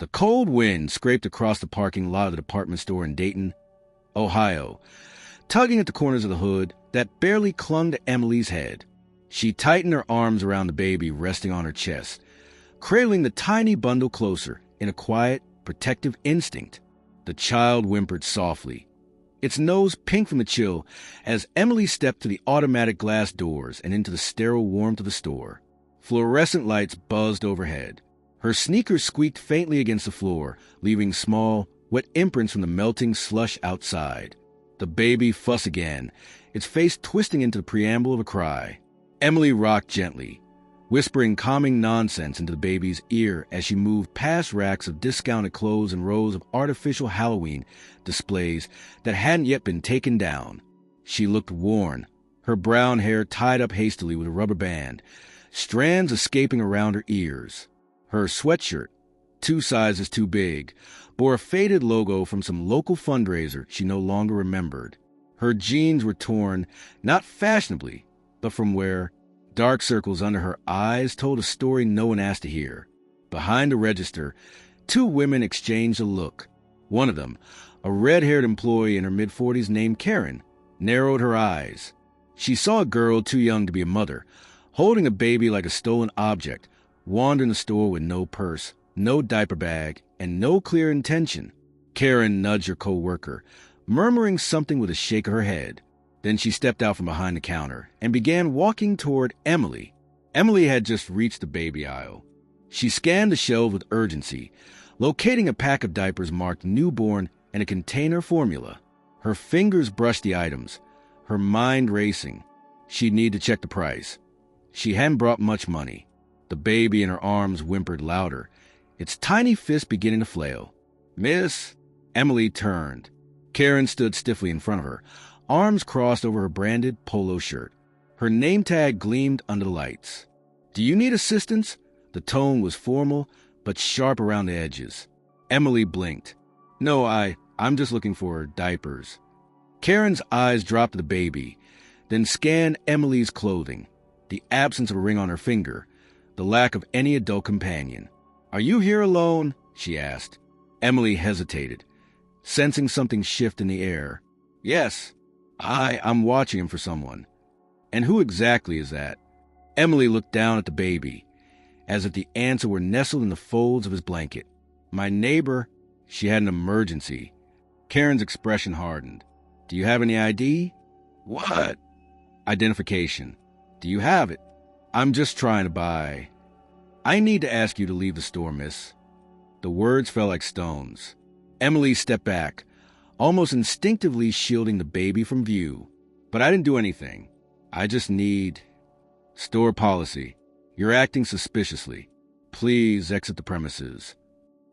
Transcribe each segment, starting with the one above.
The cold wind scraped across the parking lot of the department store in Dayton, Ohio, tugging at the corners of the hood that barely clung to Emily's head. She tightened her arms around the baby resting on her chest, cradling the tiny bundle closer in a quiet, protective instinct. The child whimpered softly, its nose pink from the chill, as Emily stepped to the automatic glass doors and into the sterile warmth of the store. Fluorescent lights buzzed overhead. Her sneakers squeaked faintly against the floor, leaving small, wet imprints from the melting slush outside. The baby fussed again, its face twisting into the preamble of a cry. Emily rocked gently, whispering calming nonsense into the baby's ear as she moved past racks of discounted clothes and rows of artificial Halloween displays that hadn't yet been taken down. She looked worn, her brown hair tied up hastily with a rubber band, strands escaping around her ears. Her sweatshirt, 2 sizes too big, bore a faded logo from some local fundraiser she no longer remembered. Her jeans were torn, not fashionably, but from where dark circles under her eyes told a story no one asked to hear. Behind the register, 2 women exchanged a look. One of them, a red-haired employee in her mid-40s named Karen, narrowed her eyes. She saw a girl too young to be a mother, holding a baby like a stolen object, wandering the store with no purse, no diaper bag, and no clear intention. Karen nudged her co-worker, murmuring something with a shake of her head. Then she stepped out from behind the counter and began walking toward Emily. Emily had just reached the baby aisle. She scanned the shelves with urgency, locating a pack of diapers marked newborn and a container formula. Her fingers brushed the items, her mind racing. She'd need to check the price. She hadn't brought much money. The baby in her arms whimpered louder, its tiny fist beginning to flail. "Miss?" Emily turned. Karen stood stiffly in front of her, arms crossed over her branded polo shirt. Her name tag gleamed under the lights. "Do you need assistance?" The tone was formal, but sharp around the edges. Emily blinked. "No, I'm just looking for diapers." Karen's eyes dropped to the baby, then scanned Emily's clothing, the absence of a ring on her finger, the lack of any adult companion. "Are you here alone?" she asked. Emily hesitated, sensing something shift in the air. "Yes, I'm watching him for someone." "And who exactly is that?" Emily looked down at the baby, as if the answer were nestled in the folds of his blanket. "My neighbor." She had an emergency. Karen's expression hardened. "Do you have any ID?" "What?" "Identification. Do you have it?" "I'm just trying to buy." "I need to ask you to leave the store, miss." The words fell like stones. Emily stepped back, almost instinctively shielding the baby from view. "But I didn't do anything. I just need..." "Store policy. You're acting suspiciously. Please exit the premises."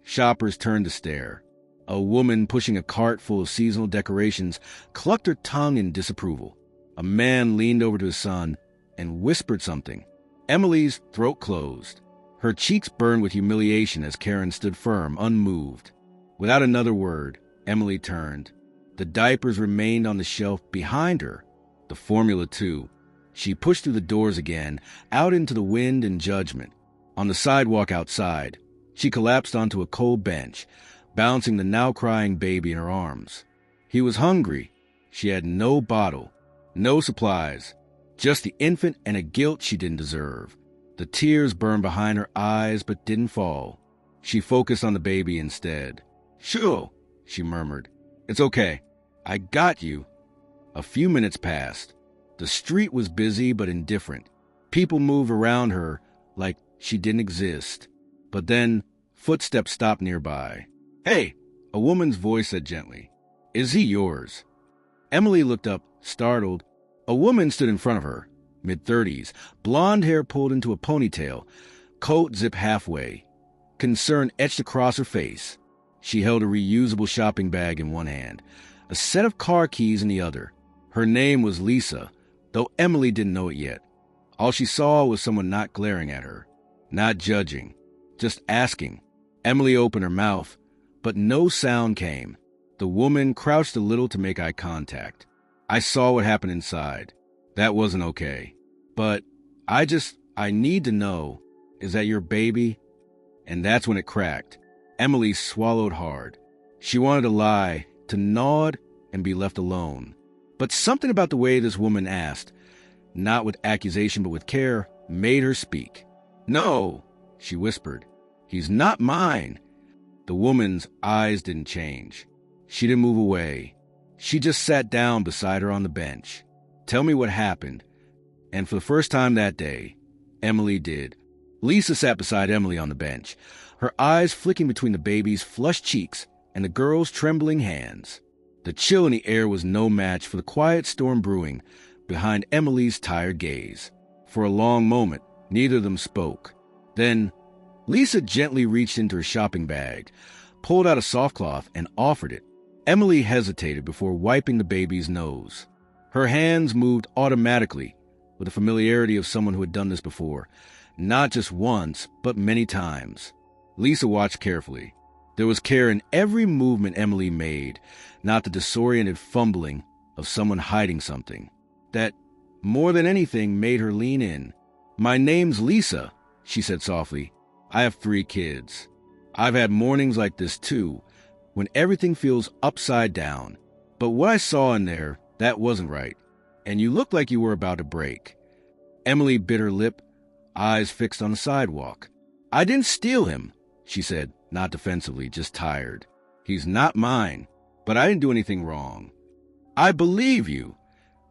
Shoppers turned to stare. A woman pushing a cart full of seasonal decorations clucked her tongue in disapproval. A man leaned over to his son and whispered something. Emily's throat closed. Her cheeks burned with humiliation as Karen stood firm, unmoved. Without another word, Emily turned. The diapers remained on the shelf behind her. The formula, too. She pushed through the doors again, out into the wind and judgment. On the sidewalk outside, she collapsed onto a cold bench, bouncing the now-crying baby in her arms. He was hungry. She had no bottle, no supplies, just the infant and a guilt she didn't deserve. The tears burned behind her eyes but didn't fall. She focused on the baby instead. "Sure," she murmured. "It's okay. I got you." A few minutes passed. The street was busy but indifferent. People moved around her like she didn't exist. But then, footsteps stopped nearby. "Hey," a woman's voice said gently. "Is he yours?" Emily looked up, startled. A woman stood in front of her, mid-30s, blonde hair pulled into a ponytail, coat zipped halfway. Concern etched across her face. She held a reusable shopping bag in one hand, a set of car keys in the other. Her name was Lisa, though Emily didn't know it yet. All she saw was someone not glaring at her, not judging, just asking. Emily opened her mouth, but no sound came. The woman crouched a little to make eye contact. "I saw what happened inside. That wasn't okay. But I need to know, is that your baby?" And that's when it cracked. Emily swallowed hard. She wanted to lie, to nod, and be left alone. But something about the way this woman asked, not with accusation but with care, made her speak. "No," she whispered. "He's not mine." The woman's eyes didn't change. She didn't move away. She just sat down beside her on the bench. "Tell me what happened." And for the first time that day, Emily did. Lisa sat beside Emily on the bench, her eyes flicking between the baby's flushed cheeks and the girl's trembling hands. The chill in the air was no match for the quiet storm brewing behind Emily's tired gaze. For a long moment, neither of them spoke. Then, Lisa gently reached into her shopping bag, pulled out a soft cloth, and offered it. Emily hesitated before wiping the baby's nose. Her hands moved automatically, with the familiarity of someone who had done this before, not just once, but many times. Lisa watched carefully. There was care in every movement Emily made, not the disoriented fumbling of someone hiding something. That, more than anything, made her lean in. "My name's Lisa," she said softly. "I have 3 kids. I've had mornings like this too, when everything feels upside down. But what I saw in there, that wasn't right. And you looked like you were about to break." Emily bit her lip, eyes fixed on the sidewalk. "I didn't steal him," she said, not defensively, just tired. "He's not mine, but I didn't do anything wrong." "I believe you,"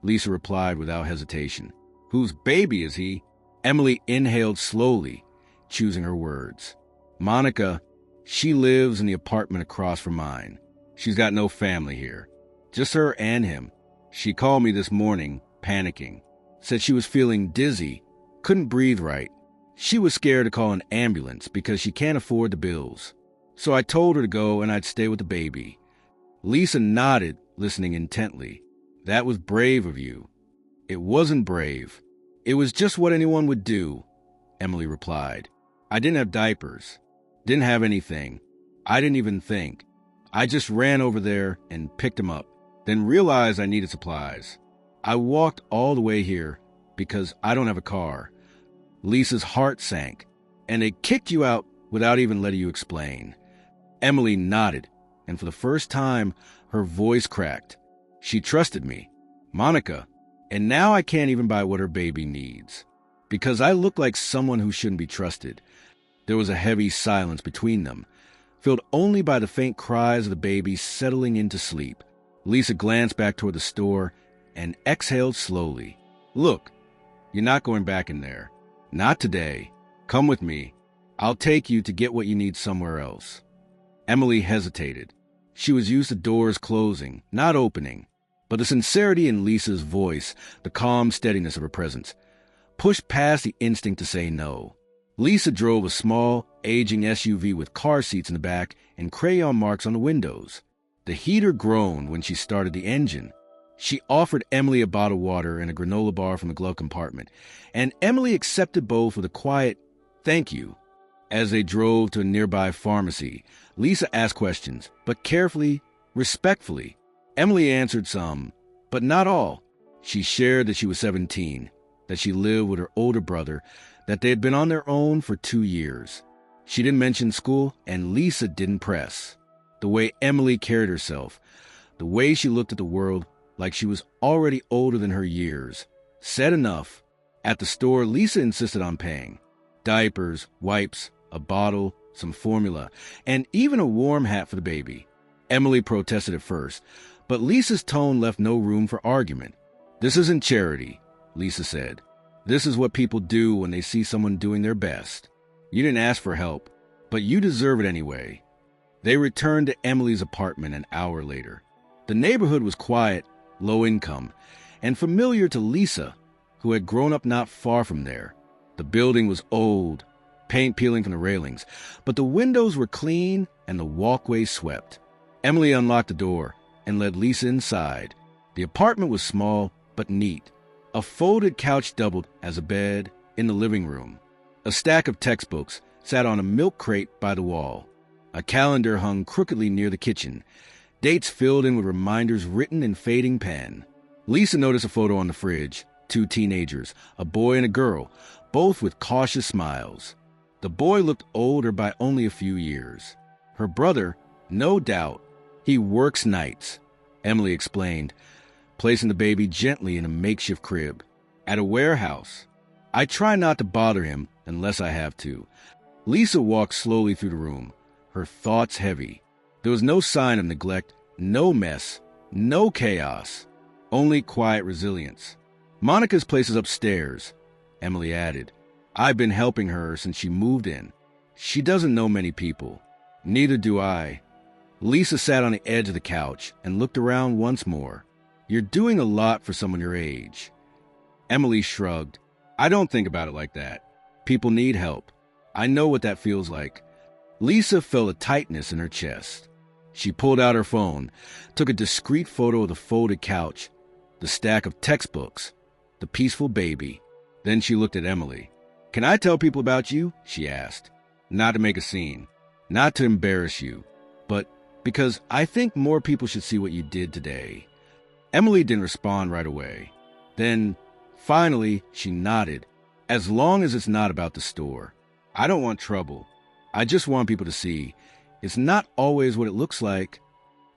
Lisa replied without hesitation. "Whose baby is he?" Emily inhaled slowly, choosing her words. "Monica, she lives in the apartment across from mine. She's got no family here, just her and him. She called me this morning, panicking. Said she was feeling dizzy, couldn't breathe right. She was scared to call an ambulance because she can't afford the bills. So I told her to go and I'd stay with the baby." Lisa nodded, listening intently. "That was brave of you." "It wasn't brave. It was just what anyone would do," Emily replied. "I didn't have diapers. Didn't have anything. I didn't even think. I just ran over there and picked him up, then realized I needed supplies. I walked all the way here because I don't have a car." Lisa's heart sank. "And they kicked you out without even letting you explain." Emily nodded, and for the first time, her voice cracked. "She trusted me, Monica, and now I can't even buy what her baby needs. Because I look like someone who shouldn't be trusted." There was a heavy silence between them, filled only by the faint cries of the baby settling into sleep. Lisa glanced back toward the store and exhaled slowly. "Look, you're not going back in there. Not today. Come with me. I'll take you to get what you need somewhere else." Emily hesitated. She was used to doors closing, not opening. But the sincerity in Lisa's voice, the calm steadiness of her presence, pushed past the instinct to say no. Lisa drove a small, aging SUV with car seats in the back and crayon marks on the windows. The heater groaned when she started the engine. She offered Emily a bottle of water and a granola bar from the glove compartment, and Emily accepted both with a quiet, "Thank you." As they drove to a nearby pharmacy, Lisa asked questions, but carefully, respectfully. Emily answered some, but not all. She shared that she was 17, that she lived with her older brother, that they had been on their own for 2 years. She didn't mention school, and Lisa didn't press. The way Emily carried herself, the way she looked at the world like she was already older than her years, said enough. At the store, Lisa insisted on paying. Diapers, wipes, a bottle, some formula, and even a warm hat for the baby. Emily protested at first, but Lisa's tone left no room for argument. "This isn't charity," Lisa said. "This is what people do when they see someone doing their best. You didn't ask for help, but you deserve it anyway." They returned to Emily's apartment an hour later. The neighborhood was quiet, low income, and familiar to Lisa, who had grown up not far from there. The building was old, paint peeling from the railings, but the windows were clean and the walkway swept. Emily unlocked the door and led Lisa inside. The apartment was small but neat. A folded couch doubled as a bed in the living room. A stack of textbooks sat on a milk crate by the wall. A calendar hung crookedly near the kitchen, dates filled in with reminders written in fading pen. Lisa noticed a photo on the fridge, 2 teenagers, a boy and a girl, both with cautious smiles. The boy looked older by only a few years. Her brother, no doubt. He works nights, Emily explained, placing the baby gently in a makeshift crib. At a warehouse. I try not to bother him unless I have to. Lisa walked slowly through the room, her thoughts heavy. There was no sign of neglect, no mess, no chaos, only quiet resilience. Monica's place is upstairs, Emily added. I've been helping her since she moved in. She doesn't know many people. Neither do I. Lisa sat on the edge of the couch and looked around once more. You're doing a lot for someone your age. Emily shrugged. I don't think about it like that. People need help. I know what that feels like. Lisa felt a tightness in her chest. She pulled out her phone, took a discreet photo of the folded couch, the stack of textbooks, the peaceful baby. Then she looked at Emily. Can I tell people about you? She asked. Not to make a scene, not to embarrass you, but because I think more people should see what you did today. Emily didn't respond right away. Then, finally, she nodded. As long as it's not about the store. I don't want trouble. I just want people to see. It's not always what it looks like.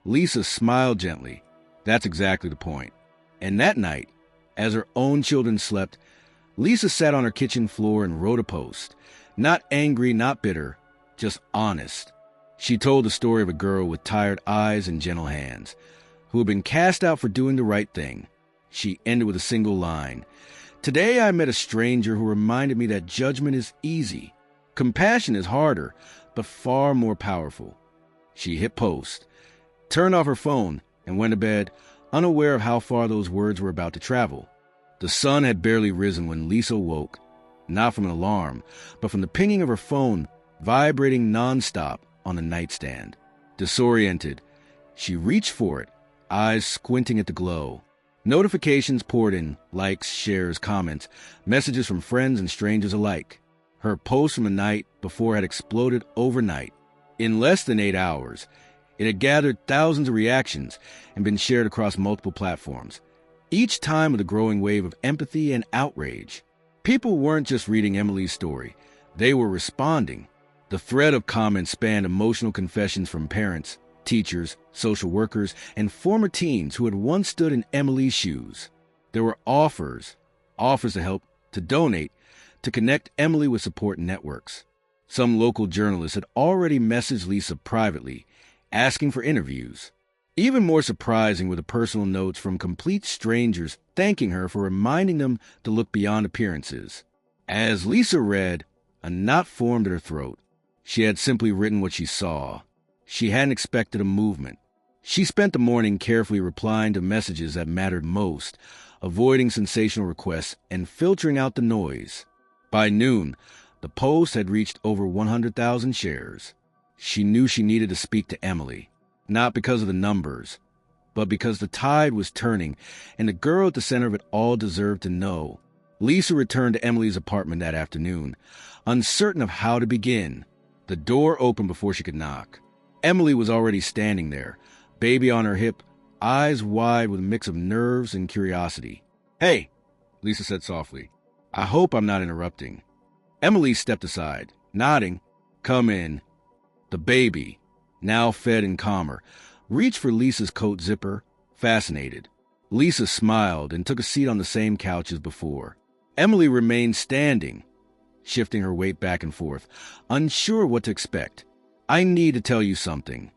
Lisa smiled gently. That's exactly the point. And that night, as her own children slept, Lisa sat on her kitchen floor and wrote a post. Not angry, not bitter, just honest. She told the story of a girl with tired eyes and gentle hands, who had been cast out for doing the right thing. She ended with a single line. Today I met a stranger who reminded me that judgment is easy. Compassion is harder, but far more powerful. She hit post, turned off her phone, and went to bed, unaware of how far those words were about to travel. The sun had barely risen when Lisa woke, not from an alarm, but from the pinging of her phone, vibrating nonstop on the nightstand. Disoriented, she reached for it, eyes squinting at the glow. Notifications poured in, likes, shares, comments, messages from friends and strangers alike. Her post from the night before had exploded overnight. In less than 8 hours, it had gathered thousands of reactions and been shared across multiple platforms, each time with a growing wave of empathy and outrage. People weren't just reading Emily's story, they were responding. The thread of comments spanned emotional confessions from parents, teachers, social workers, and former teens who had once stood in Emily's shoes. There were offers to help, to donate, to connect Emily with support networks. Some local journalists had already messaged Lisa privately, asking for interviews. Even more surprising were the personal notes from complete strangers thanking her for reminding them to look beyond appearances. As Lisa read, a knot formed in her throat. She had simply written what she saw. She hadn't expected a movement. She spent the morning carefully replying to messages that mattered most, avoiding sensational requests and filtering out the noise. By noon, the post had reached over 100,000 shares. She knew she needed to speak to Emily, not because of the numbers, but because the tide was turning and the girl at the center of it all deserved to know. Lisa returned to Emily's apartment that afternoon, uncertain of how to begin. The door opened before she could knock. Emily was already standing there, baby on her hip, eyes wide with a mix of nerves and curiosity. "Hey," Lisa said softly. "I hope I'm not interrupting." Emily stepped aside, nodding. "Come in." The baby, now fed and calmer, reached for Lisa's coat zipper, fascinated. Lisa smiled and took a seat on the same couch as before. Emily remained standing, shifting her weight back and forth, unsure what to expect. "I need to tell you something,"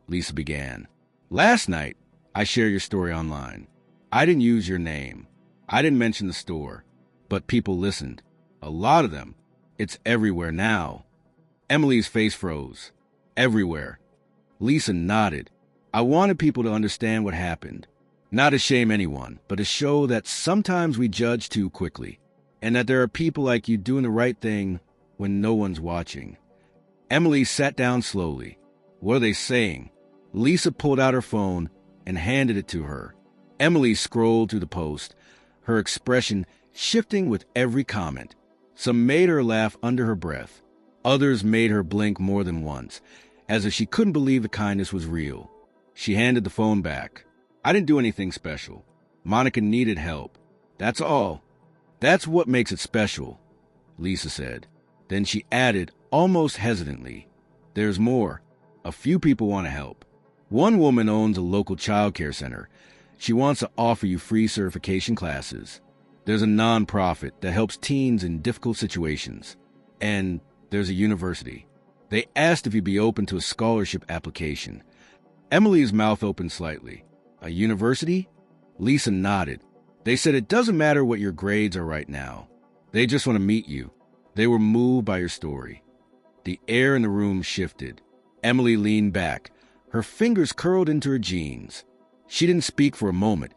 Lisa began. "Last night, I shared your story online. I didn't use your name. I didn't mention the store. But people listened. A lot of them. It's everywhere now." Emily's face froze. "Everywhere." Lisa nodded. "I wanted people to understand what happened. Not to shame anyone, but to show that sometimes we judge too quickly, and that there are people like you doing the right thing when no one's watching." Emily sat down slowly. "What are they saying?" Lisa pulled out her phone and handed it to her. Emily scrolled through the post, her expression shifting with every comment. Some made her laugh under her breath. Others made her blink more than once, as if she couldn't believe the kindness was real. She handed the phone back. "I didn't do anything special. Monica needed help. That's all. That's what makes it special," Lisa said. Then she added, almost hesitantly, "There's more. A few people want to help. One woman owns a local childcare center. She wants to offer you free certification classes. There's a nonprofit that helps teens in difficult situations. And there's a university. They asked if you'd be open to a scholarship application. Emily's mouth opened slightly. A university? Lisa nodded. They said it doesn't matter what your grades are right now. They just want to meet you. They were moved by your story. The air in the room shifted. Emily leaned back. Her fingers curled into her jeans. She didn't speak for a moment,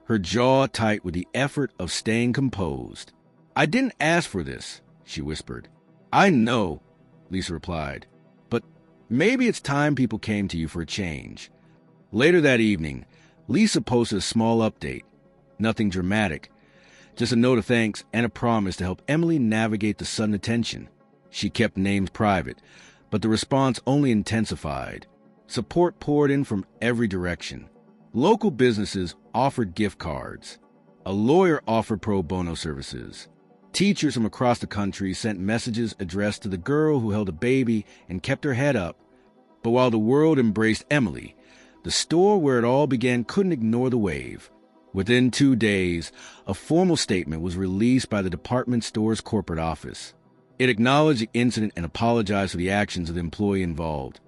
her jaw tight with the effort of staying composed. I didn't ask for this, she whispered. I know, Lisa replied, but maybe it's time people came to you for a change. Later that evening, Lisa posted a small update. Nothing dramatic, just a note of thanks and a promise to help Emily navigate the sudden attention. She kept names private, but the response only intensified. Support poured in from every direction. Local businesses offered gift cards. A lawyer offered pro bono services. Teachers from across the country sent messages addressed to the girl who held a baby and kept her head up. But while the world embraced Emily, the store where it all began couldn't ignore the wave. Within 2 days, a formal statement was released by the department store's corporate office. It acknowledged the incident and apologized for the actions of the employee involved,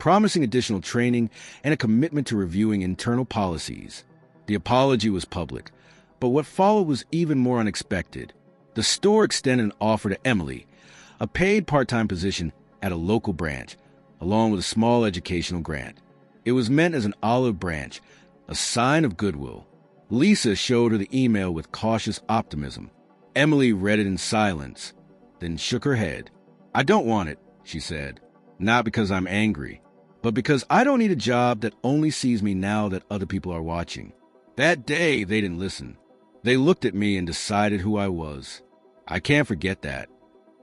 promising additional training and a commitment to reviewing internal policies. The apology was public, but what followed was even more unexpected. The store extended an offer to Emily, a paid part-time position at a local branch, along with a small educational grant. It was meant as an olive branch, a sign of goodwill. Lisa showed her the email with cautious optimism. Emily read it in silence, then shook her head. I don't want it, she said, not because I'm angry, but because I don't need a job that only sees me now that other people are watching. That day, they didn't listen. They looked at me and decided who I was. I can't forget that.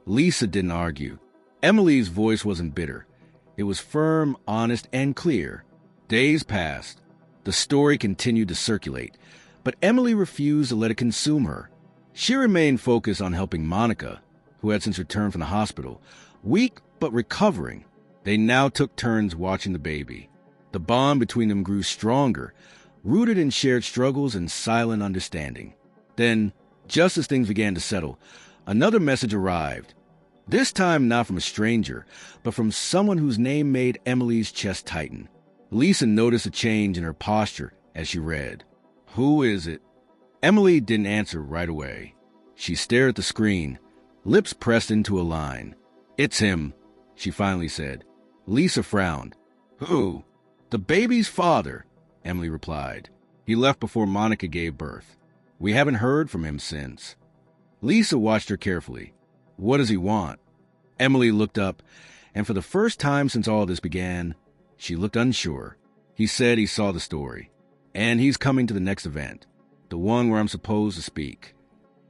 Lisa didn't argue. Emily's voice wasn't bitter. It was firm, honest, and clear. Days passed. The story continued to circulate, but Emily refused to let it consume her. She remained focused on helping Monica, who had since returned from the hospital, weak but recovering. They now took turns watching the baby. The bond between them grew stronger, rooted in shared struggles and silent understanding. Then, just as things began to settle, another message arrived. This time not from a stranger, but from someone whose name made Emily's chest tighten. Lisa noticed a change in her posture as she read. Who is it? Emily didn't answer right away. She stared at the screen, lips pressed into a line. It's him, she finally said. Lisa frowned. Who? The baby's father, Emily replied. He left before Monica gave birth. We haven't heard from him since. Lisa watched her carefully. What does he want? Emily looked up, and for the first time since all this began, she looked unsure. He said he saw the story, and he's coming to the next event, the one where I'm supposed to speak.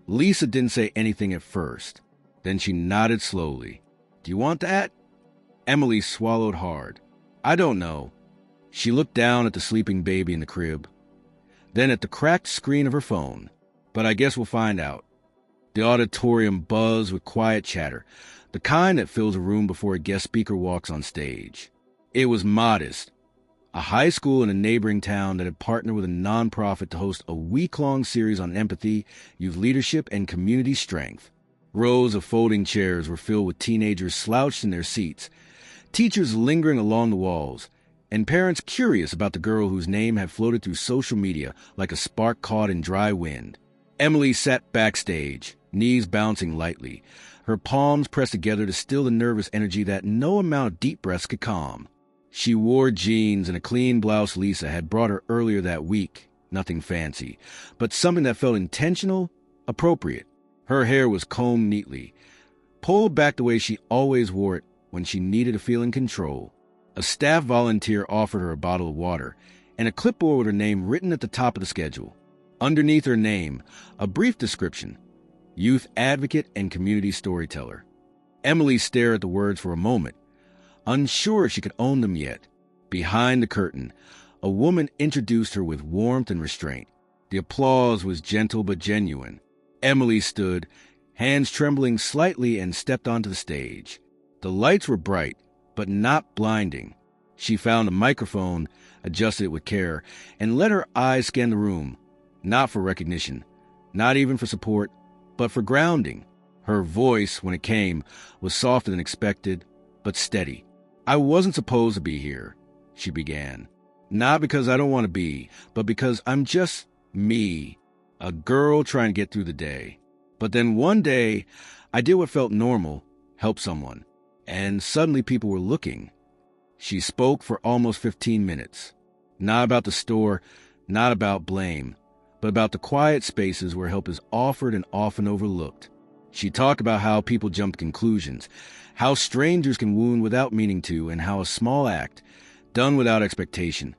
Lisa didn't say anything at first. Then she nodded slowly. Do you want that? Emily swallowed hard. I don't know. She looked down at the sleeping baby in the crib, then at the cracked screen of her phone. But I guess we'll find out. The auditorium buzzed with quiet chatter, the kind that fills a room before a guest speaker walks on stage. It was Modest, a high school in a neighboring town that had partnered with a nonprofit to host a week-long series on empathy, youth leadership, and community strength. Rows of folding chairs were filled with teenagers slouched in their seats, teachers lingering along the walls, and parents curious about the girl whose name had floated through social media like a spark caught in dry wind. Emily sat backstage, knees bouncing lightly, her palms pressed together to still the nervous energy that no amount of deep breaths could calm. She wore jeans and a clean blouse Lisa had brought her earlier that week, nothing fancy, but something that felt intentional, appropriate. Her hair was combed neatly, pulled back the way she always wore it when she needed to feel in control. A staff volunteer offered her a bottle of water and a clipboard with her name written at the top of the schedule. Underneath her name, a brief description: youth advocate and community storyteller. Emily stared at the words for a moment, unsure if she could own them yet. Behind the curtain, a woman introduced her with warmth and restraint. The applause was gentle but genuine. Emily stood, hands trembling slightly, and stepped onto the stage. The lights were bright, but not blinding. She found a microphone, adjusted it with care, and let her eyes scan the room, not for recognition, not even for support, but for grounding. Her voice, when it came, was softer than expected, but steady. "I wasn't supposed to be here," she began. "Not because I don't want to be, but because I'm just me, a girl trying to get through the day. But then one day, I did what felt normal, help someone, and suddenly people were looking." She spoke for almost 15 minutes. Not about the store, not about blame, but about the quiet spaces where help is offered and often overlooked. She talked about how people jump to conclusions, how strangers can wound without meaning to, and how a small act, done without expectation,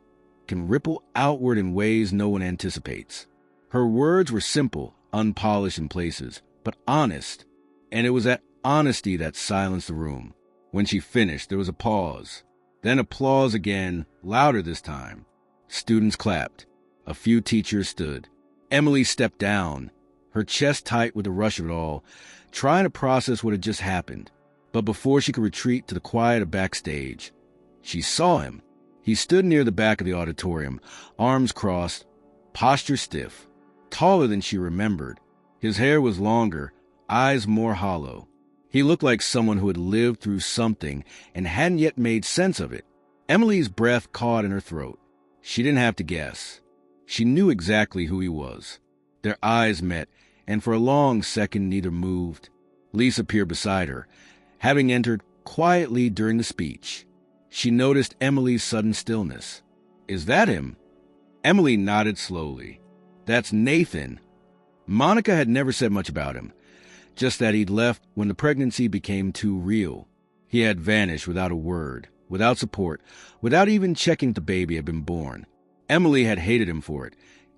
can ripple outward in ways no one anticipates. Her words were simple, unpolished in places, but honest, and it was that honesty that silenced the room. When she finished, there was a pause. Then applause again, louder this time. Students clapped. A few teachers stood. Emily stepped down, her chest tight with the rush of it all, trying to process what had just happened. But before she could retreat to the quiet of backstage, she saw him. He stood near the back of the auditorium, arms crossed, posture stiff, taller than she remembered. His hair was longer, eyes more hollow. He looked like someone who had lived through something and hadn't yet made sense of it. Emily's breath caught in her throat. She didn't have to guess. She knew exactly who he was. Their eyes met, and for a long second neither moved. Lisa appeared beside her, having entered quietly during the speech. She noticed Emily's sudden stillness. "Is that him?" Emily nodded slowly. "That's Nathan." Monica had never said much about him, just that he'd left when the pregnancy became too real. He had vanished without a word, without support, without even checking if the baby had been born. Emily had hated him for it,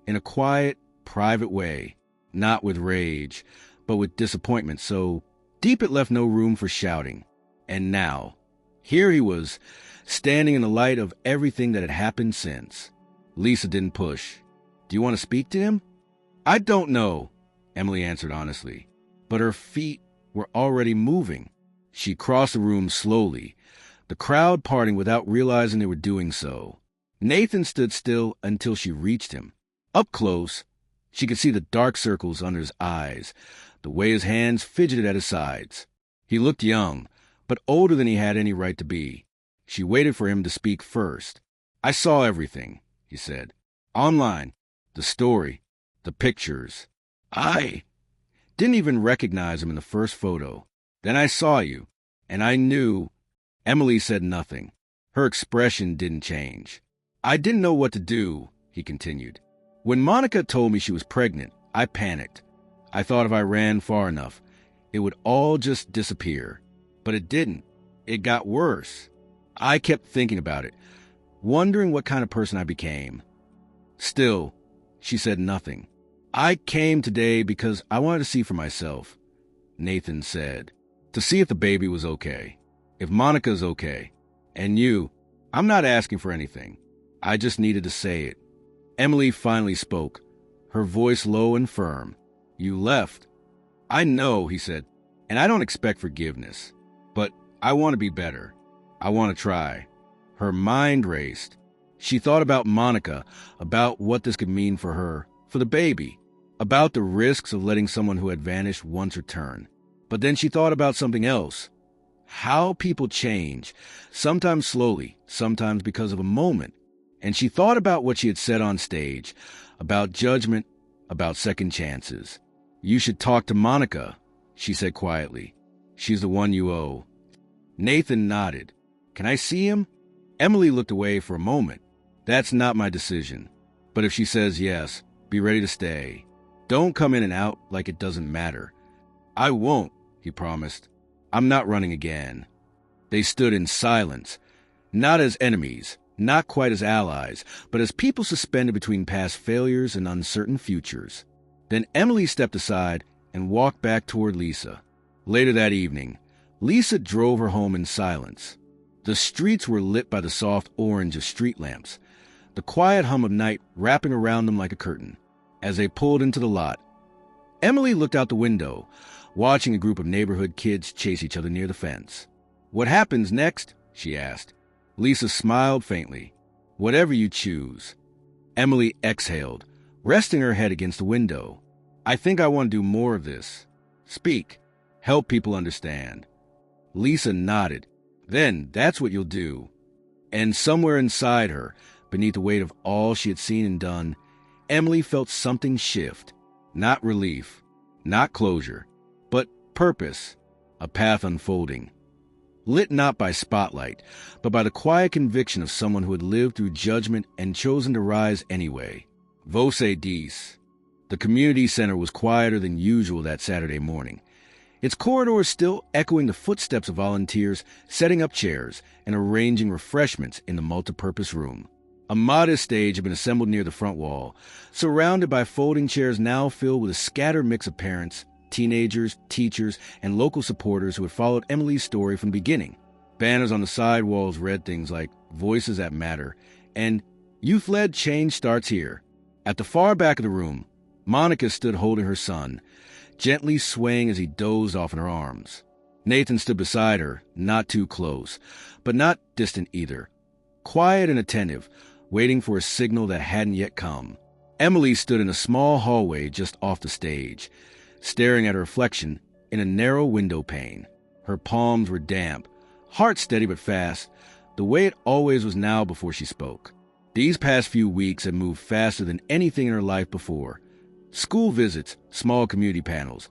in a quiet, private way, not with rage, but with disappointment, so deep it left no room for shouting. And now, here he was, standing in the light of everything that had happened since. Lisa didn't push. "Do you want to speak to him?" "I don't know," Emily answered honestly. But her feet were already moving. She crossed the room slowly, the crowd parting without realizing they were doing so. Nathan stood still until she reached him. Up close, she could see the dark circles under his eyes, the way his hands fidgeted at his sides. He looked young, but older than he had any right to be. She waited for him to speak first. "I saw everything," he said. "Online, the story, the pictures. I didn't even recognize him in the first photo. Then I saw you, and I knew." Emily said nothing. Her expression didn't change. "I didn't know what to do," he continued. "When Monica told me she was pregnant, I panicked. I thought if I ran far enough, it would all just disappear. But it didn't. It got worse. I kept thinking about it, wondering what kind of person I became." Still, she said nothing. "I came today because I wanted to see for myself," Nathan said. "To see if the baby was okay, if Monica's okay. And you, I'm not asking for anything. I just needed to say it." Emily finally spoke, her voice low and firm. "You left." "I know," he said, "and I don't expect forgiveness. But I want to be better. I want to try." Her mind raced. She thought about Monica, about what this could mean for her, for the baby, about the risks of letting someone who had vanished once return. But then she thought about something else. How people change, sometimes slowly, sometimes because of a moment. And she thought about what she had said on stage, about judgment, about second chances. "You should talk to Monica," she said quietly. "She's the one you owe." Nathan nodded. "Can I see him?" Emily looked away for a moment. "That's not my decision. But if she says yes, be ready to stay. Don't come in and out like it doesn't matter." "I won't," he promised. "I'm not running again." They stood in silence, not as enemies, not quite as allies, but as people suspended between past failures and uncertain futures. Then Emily stepped aside and walked back toward Lisa. Later that evening, Lisa drove her home in silence. The streets were lit by the soft orange of street lamps, the quiet hum of night wrapping around them like a curtain. As they pulled into the lot, Emily looked out the window, watching a group of neighborhood kids chase each other near the fence. "What happens next?" she asked. Lisa smiled faintly. Whatever you choose. Emily exhaled, resting her head against the window. I think I want to do more of this. Speak. Help people understand. Lisa nodded. Then that's what you'll do. And somewhere inside her, beneath the weight of all she had seen and done, Emily felt something shift. Not relief, not closure, but purpose, a path unfolding. Lit not by spotlight, but by the quiet conviction of someone who had lived through judgment and chosen to rise anyway. Voce Dis. The community center was quieter than usual that Saturday morning, its corridors still echoing the footsteps of volunteers setting up chairs and arranging refreshments in the multipurpose room. A modest stage had been assembled near the front wall, surrounded by folding chairs now filled with a scattered mix of parents, teenagers, teachers, and local supporters who had followed Emily's story from the beginning. Banners on the side walls read things like Voices That Matter and Youth-Led Change Starts Here. At the far back of the room, Monica stood holding her son, gently swaying as he dozed off in her arms. Nathan stood beside her, not too close, but not distant either. Quiet and attentive, waiting for a signal that hadn't yet come. Emily stood in a small hallway just off the stage, staring at her reflection in a narrow window pane. Her palms were damp, heart steady but fast, the way it always was now before she spoke. These past few weeks had moved faster than anything in her life before. School visits, small community panels,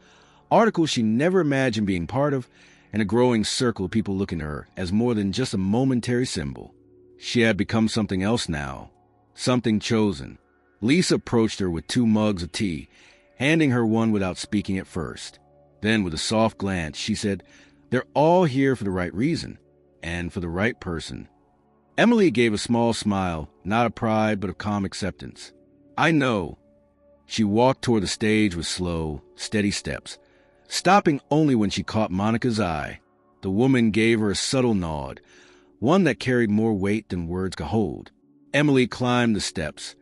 articles she never imagined being part of, and a growing circle of people looking to her as more than just a momentary symbol. She had become something else now, something chosen. Lisa approached her with 2 mugs of tea, handing her one without speaking at first. Then, with a soft glance, she said, "They're all here for the right reason, and for the right person." Emily gave a small smile, not of pride, but of calm acceptance. "I know." She walked toward the stage with slow, steady steps, stopping only when she caught Monica's eye. The woman gave her a subtle nod, one that carried more weight than words could hold. Emily climbed the steps,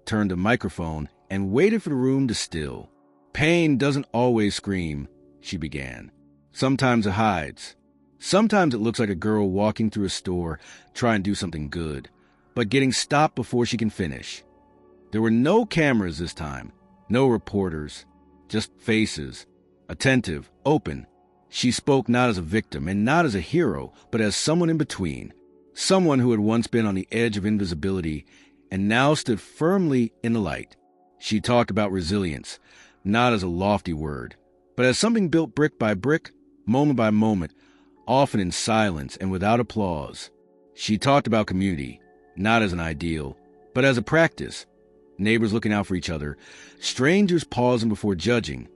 turned the microphone, and waited for the room to still. "Pain doesn't always scream," she began. "Sometimes it hides. Sometimes it looks like a girl walking through a store trying to do something good, but getting stopped before she can finish." There were no cameras this time, no reporters, just faces, attentive, open. She spoke not as a victim and not as a hero, but as someone in between, someone who had once been on the edge of invisibility and now stood firmly in the light. She talked about resilience, not as a lofty word, but as something built brick by brick, moment by moment, often in silence and without applause. She talked about community, not as an ideal, but as a practice. Neighbors looking out for each other, strangers pausing before judging,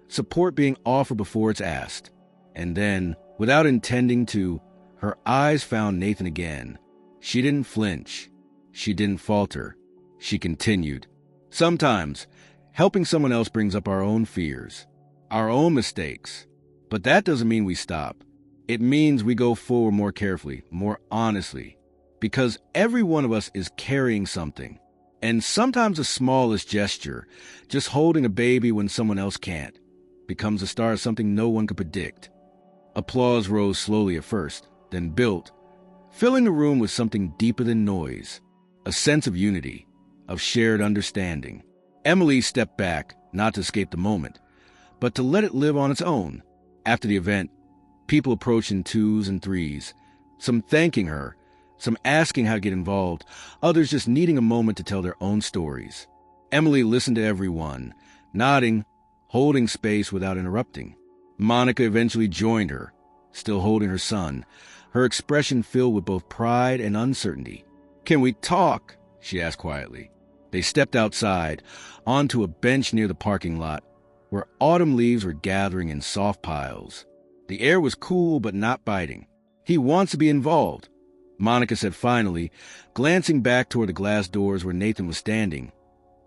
support being offered before it's asked. And then, without intending to, her eyes found Nathan again. She didn't flinch. She didn't falter. She continued. Sometimes, helping someone else brings up our own fears, our own mistakes. But that doesn't mean we stop. It means we go forward more carefully, more honestly, because every one of us is carrying something. And sometimes the smallest gesture, just holding a baby when someone else can't, becomes the start of something no one could predict. Applause rose slowly at first, then built, filling the room with something deeper than noise, a sense of unity, of shared understanding. Emily stepped back, not to escape the moment, but to let it live on its own. After the event, people approached in 2s and 3s, some thanking her, some asking how to get involved, others just needing a moment to tell their own stories. Emily listened to everyone, nodding, holding space without interrupting. Monica eventually joined her, still holding her son, her expression filled with both pride and uncertainty. "Can we talk?" she asked quietly. They stepped outside, onto a bench near the parking lot, where autumn leaves were gathering in soft piles. The air was cool but not biting. "He wants to be involved," Monica said finally, glancing back toward the glass doors where Nathan was standing,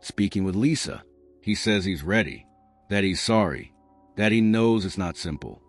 speaking with Lisa. "He says he's ready, that he's sorry, that he knows it's not simple."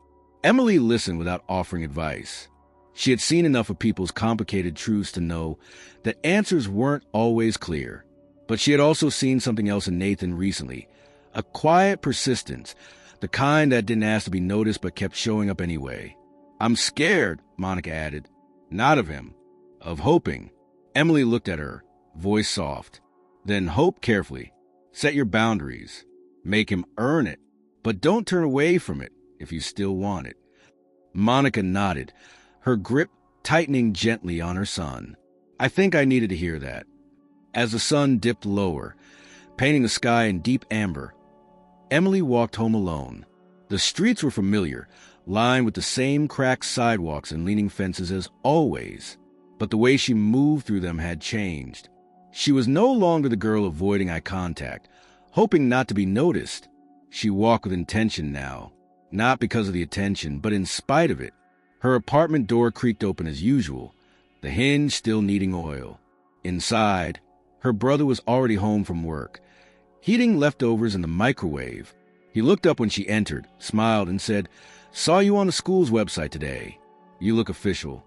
Emily listened without offering advice. She had seen enough of people's complicated truths to know that answers weren't always clear. But she had also seen something else in Nathan recently, a quiet persistence, the kind that didn't ask to be noticed but kept showing up anyway. "I'm scared," Monica added. "Not of him, Of hoping. Emily looked at her, voice soft. Then hope carefully. Set your boundaries. Make him earn it. But don't turn away from it if you still want it. Monica nodded, her grip tightening gently on her son. I think I needed to hear that. As the sun dipped lower, painting the sky in deep amber, Emily walked home alone. The streets were familiar, lined with the same cracked sidewalks and leaning fences as always. But the way she moved through them had changed. She was no longer the girl avoiding eye contact, hoping not to be noticed. She walked with intention now, not because of the attention, but in spite of it. Her apartment door creaked open as usual, the hinge still needing oil. Inside, her brother was already home from work, heating leftovers in the microwave. He looked up when she entered, smiled, and said, "Saw you on the school's website today. You look official."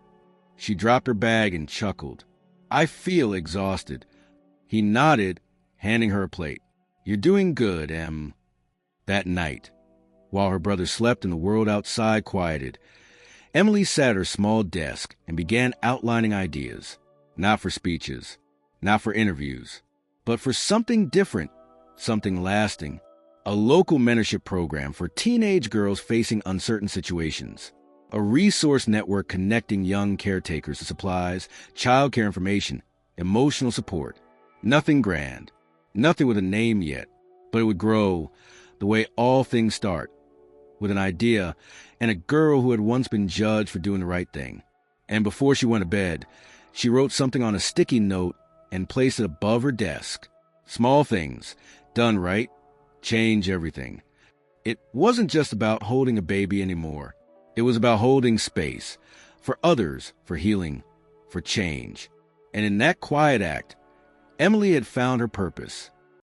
She dropped her bag and chuckled. "I feel exhausted." He nodded, handing her a plate. "You're doing good, Em." That night, while her brother slept and the world outside quieted, Emily sat at her small desk and began outlining ideas, not for speeches, not for interviews, but for something different, something lasting. A local mentorship program for teenage girls facing uncertain situations. A resource network connecting young caretakers to supplies, childcare information, emotional support. Nothing grand, nothing with a name yet, but it would grow the way all things start, with an idea and a girl who had once been judged for doing the right thing. And before she went to bed, she wrote something on a sticky note and placed it above her desk. Small things, done right, change everything. It wasn't just about holding a baby anymore. It was about holding space for others, for healing, for change. And in that quiet act, Emily had found her purpose.